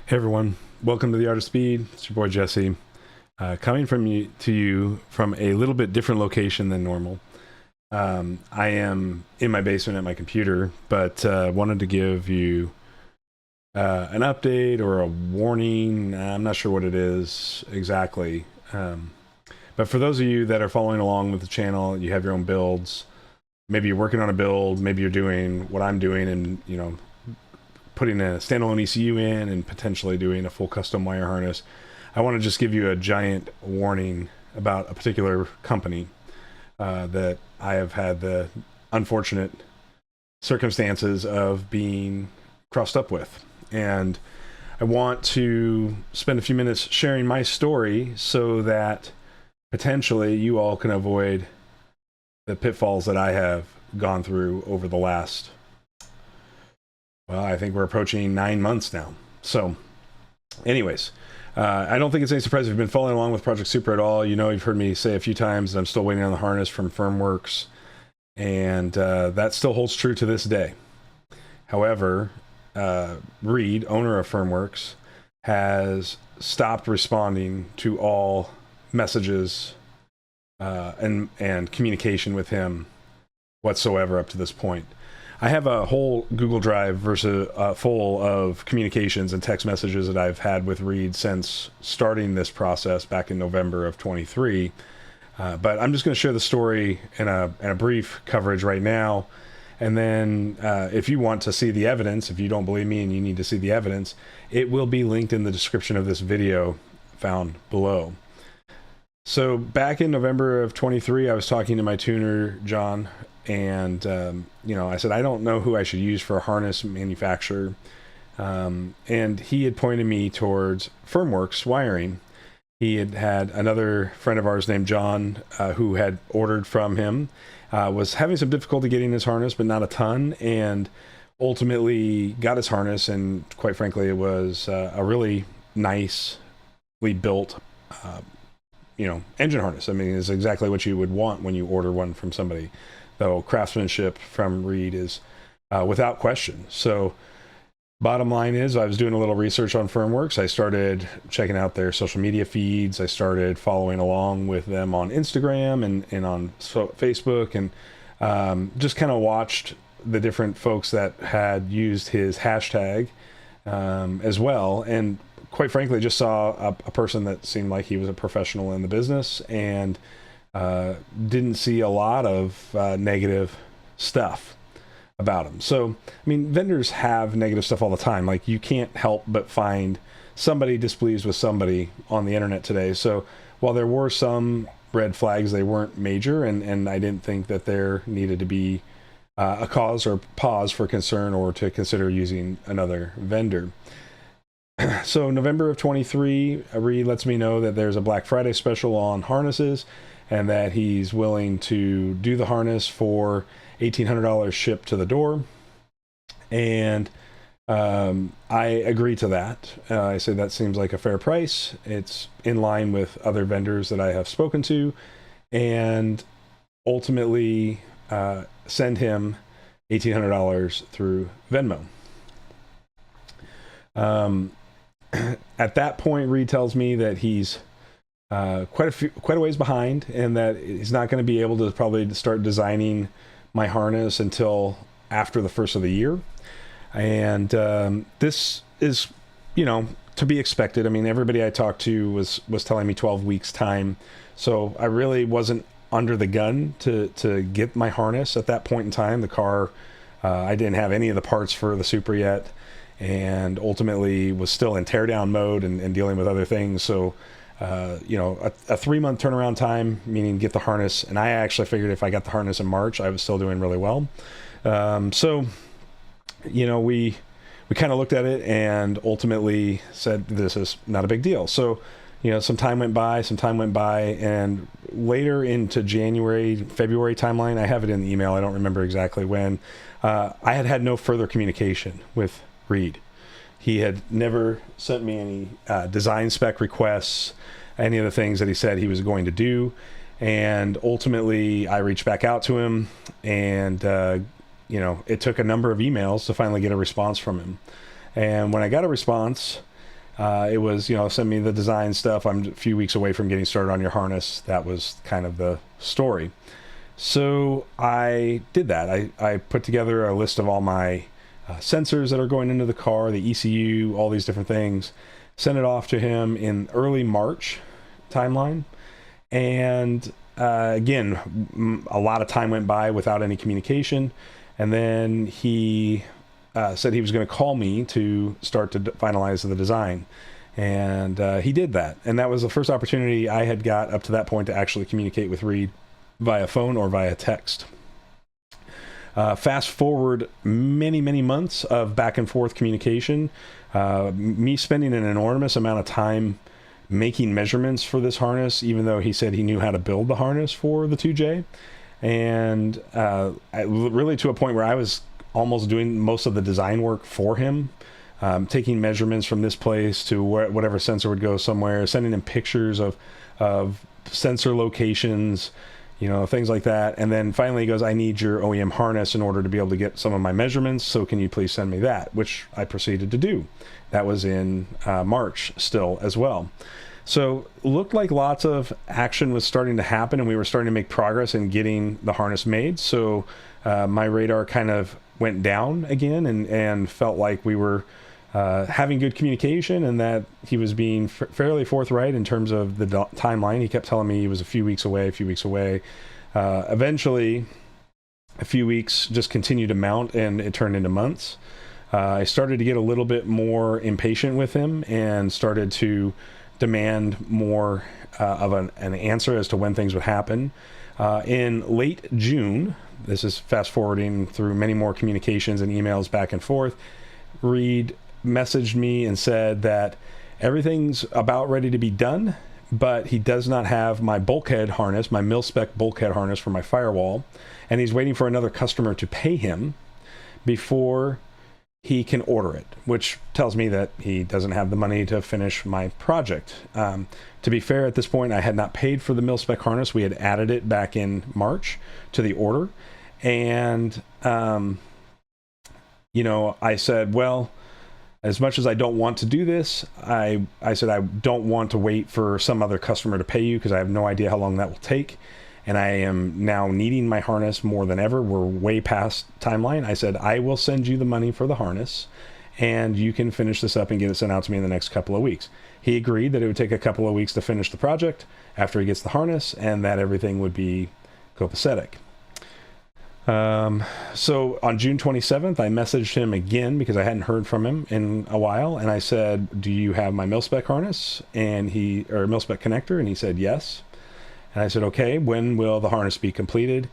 Hey everyone, welcome to the Art of Speed. It's your boy Jesse, coming to you from a little bit different location than normal. I am in my basement at my computer, but wanted to give you an update or a warning. I'm not sure what it is exactly, but for those of you that are following along with the channel, you have your own builds. Maybe you're working on a build. Maybe you're doing what I'm doing, and putting a standalone ECU in and potentially doing a full custom wire harness. I want to just give you a giant warning about a particular company that I have had the unfortunate circumstances of being crossed up with. And I want to spend a few minutes sharing my story so that potentially you all can avoid the pitfalls that I have gone through over the last, well, I think we're approaching 9 months now. So anyways, I don't think it's any surprise if you've been following along with Project Supra at all. You know, you've heard me say a few times that I'm still waiting on the harness from Firmworx, and that still holds true to this day. However, Reed, owner of Firmworx, has stopped responding to all messages and communication with him whatsoever up to this point. I have a whole Google Drive full of communications and text messages that I've had with Reed since starting this process back in November of 23. But I'm just going to share the story in a brief coverage right now. And then if you want to see the evidence, if you don't believe me and you need to see the evidence, it will be linked in the description of this video found below. So back in November of 23, I was talking to my tuner, John, and I said, I don't know who I should use for a harness manufacturer. And he had pointed me towards Firmworx wiring. He had another friend of ours named John who had ordered from him, was having some difficulty getting his harness, but not a ton, and ultimately got his harness. And quite frankly, it was a really nicely built engine harness. I mean, it's exactly what you would want when you order one from somebody, though craftsmanship from Reed is without question. So bottom line is, I was doing a little research on Firmworx. I started checking out their social media feeds. I started following along with them on Instagram and on Facebook, and just kind of watched the different folks that had used his hashtag as well. And quite frankly, just saw a person that seemed like he was a professional in the business, and didn't see a lot of negative stuff about him. So, I mean, vendors have negative stuff all the time. Like, you can't help but find somebody displeased with somebody on the internet today. So while there were some red flags, they weren't major, and I didn't think that there needed to be a cause or pause for concern or to consider using another vendor. So November of 23, Reed lets me know that there's a Black Friday special on harnesses, and that he's willing to do the harness for $1,800 shipped to the door. And I agree to that. I said that seems like a fair price. It's in line with other vendors that I have spoken to, and ultimately send him $1,800 through Venmo. At that point, Reed tells me that he's quite a ways behind, and that he's not going to be able to probably start designing my harness until after the first of the year. And this is, to be expected. I mean, everybody I talked to was telling me 12 weeks time, so I really wasn't under the gun to get my harness at that point in time. The car, I didn't have any of the parts for the Supra yet, and ultimately was still in teardown mode and dealing with other things. So a 3-month turnaround time, meaning get the harness. And I actually figured if I got the harness in March, I was still doing really well. So we kind of looked at it and ultimately said, this is not a big deal. So, some time went by, and later into January, February timeline, I have it in the email, I don't remember exactly when, I had no further communication with Reed. He had never sent me any design spec requests, any of the things that he said he was going to do. And ultimately, I reached back out to him, and it took a number of emails to finally get a response from him. And when I got a response, It was, send me the design stuff. I'm a few weeks away from getting started on your harness. That was kind of the story. So I did that. I put together a list of all my sensors that are going into the car, the ECU, all these different things, sent it off to him in early March timeline. And again, a lot of time went by without any communication. And then he said he was going to call me to start to finalize the design. And he did that. And that was the first opportunity I had got up to that point to actually communicate with Reed via phone or via text. Fast forward many, many months of back and forth communication, me spending an enormous amount of time making measurements for this harness, even though he said he knew how to build the harness for the 2J. And really to a point where I was almost doing most of the design work for him, taking measurements from this place to whatever sensor would go somewhere, sending him pictures of sensor locations, things like that. And then finally he goes, I need your OEM harness in order to be able to get some of my measurements. So can you please send me that? Which I proceeded to do. That was in March still as well. So looked like lots of action was starting to happen, and we were starting to make progress in getting the harness made. So my radar kind of went down again, and felt like we were having good communication, and that he was being fairly forthright in terms of the timeline. He kept telling me he was a few weeks away. Eventually, a few weeks just continued to mount, and it turned into months. I started to get a little bit more impatient with him and started to demand more of an answer as to when things would happen. In late June, this is fast forwarding through many more communications and emails back and forth, Reed messaged me and said that everything's about ready to be done, but he does not have my bulkhead harness, my mil-spec bulkhead harness for my firewall, and he's waiting for another customer to pay him before he can order it, which tells me that he doesn't have the money to finish my project. To be fair, at this point, I had not paid for the mil-spec harness. We had added it back in March to the order. And, I said, well, as much as I don't want to do this, I said, I don't want to wait for some other customer to pay you because I have no idea how long that will take. And I am now needing my harness more than ever. We're way past timeline. I said, I will send you the money for the harness, and you can finish this up and get it sent out to me in the next couple of weeks. He agreed that it would take a couple of weeks to finish the project after he gets the harness, and that everything would be copacetic. So on June 27th, I messaged him again because I hadn't heard from him in a while. And I said, do you have my mil-spec harness? Or mil-spec connector? And he said, yes. And I said, okay, when will the harness be completed?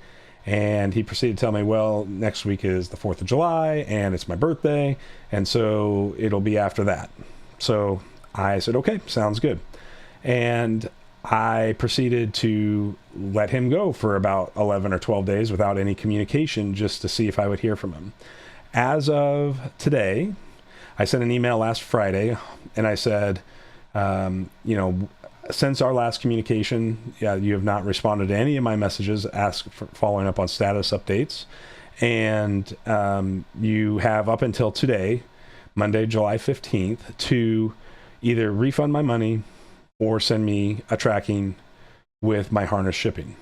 And he proceeded to tell me, well, next week is the 4th of July and it's my birthday. And so it'll be after that. So I said, okay, sounds good. And I proceeded to let him go for about 11 or 12 days without any communication, just to see if I would hear from him. As of today, I sent an email last Friday and I said, since our last communication, you have not responded to any of my messages following up on status updates. And you have up until today, Monday, July 15th, to either refund my money or send me a tracking with my harness shipping.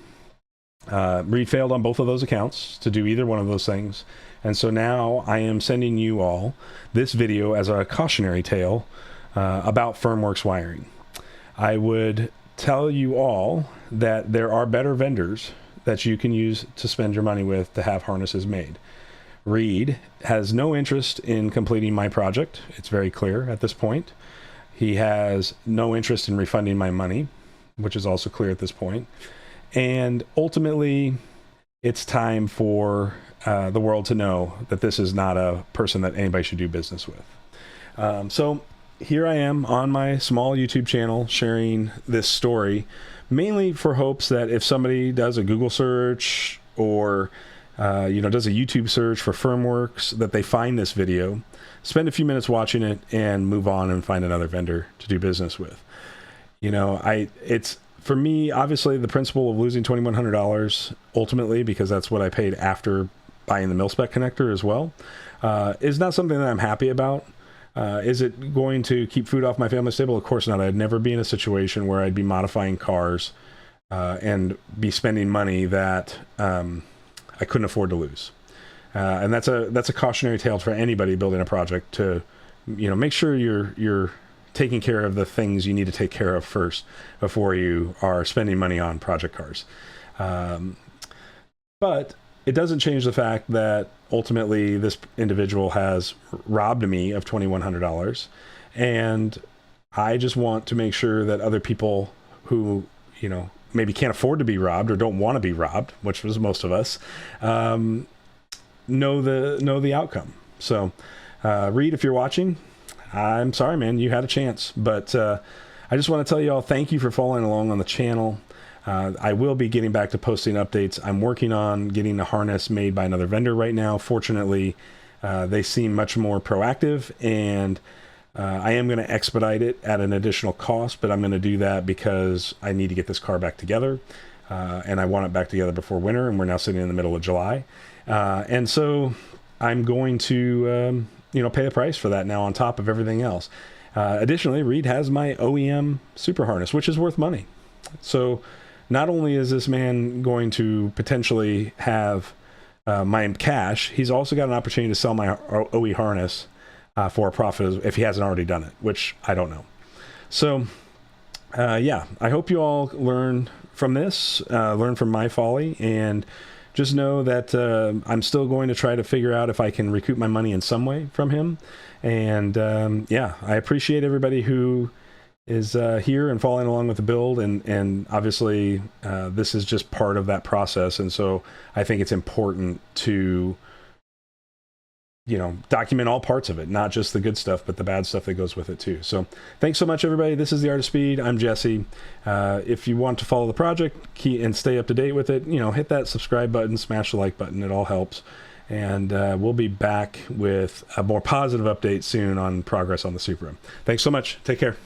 Reed failed on both of those accounts to do either one of those things. And so now I am sending you all this video as a cautionary tale about Firmworx wiring. I would tell you all that there are better vendors that you can use to spend your money with to have harnesses made. Reed has no interest in completing my project. It's very clear at this point. He has no interest in refunding my money, which is also clear at this point. And ultimately, it's time for the world to know that this is not a person that anybody should do business with. So here I am on my small YouTube channel sharing this story, mainly for hopes that if somebody does a Google search or does a YouTube search for Firmworx, that they find this video, spend a few minutes watching it, and move on and find another vendor to do business with. It's for me, obviously, the principle of losing $2,100 ultimately, because that's what I paid after buying the mil-spec connector as well, is not something that I'm happy about. Is it going to keep food off my family's table? Of course not. I'd never be in a situation where I'd be modifying cars and be spending money that I couldn't afford to lose. And that's a cautionary tale for anybody building a project to, make sure you're taking care of the things you need to take care of first before you are spending money on project cars. But it doesn't change the fact that ultimately this individual has robbed me of $2,100. And I just want to make sure that other people who, maybe can't afford to be robbed or don't want to be robbed, which was most of us, know the outcome. So, Reed, if you're watching, I'm sorry, man, you had a chance, but I just want to tell you all, thank you for following along on the channel. I will be getting back to posting updates. I'm working on getting a harness made by another vendor right now. Fortunately, they seem much more proactive, and I am going to expedite it at an additional cost, but I'm going to do that because I need to get this car back together, and I want it back together before winter, and we're now sitting in the middle of July. And so I'm going to, pay the price for that now on top of everything else. Additionally, Reed has my OEM Supra harness, which is worth money. So not only is this man going to potentially have my cash, he's also got an opportunity to sell my OE harness for a profit if he hasn't already done it, which I don't know. So, yeah, I hope you all learn from this, learn from my folly, and just know that I'm still going to try to figure out if I can recoup my money in some way from him. And yeah, I appreciate everybody who is here and following along with the build, and obviously this is just part of that process, and so I think it's important to document all parts of it, not just the good stuff but the bad stuff that goes with it too. So thanks so much, everybody. This is The Art of Speed. I'm Jesse. If you want to follow the project and stay up to date with it, hit that subscribe button, smash the like button, it all helps. And we'll be back with a more positive update soon on progress on the Supra. Thanks so much. Take care.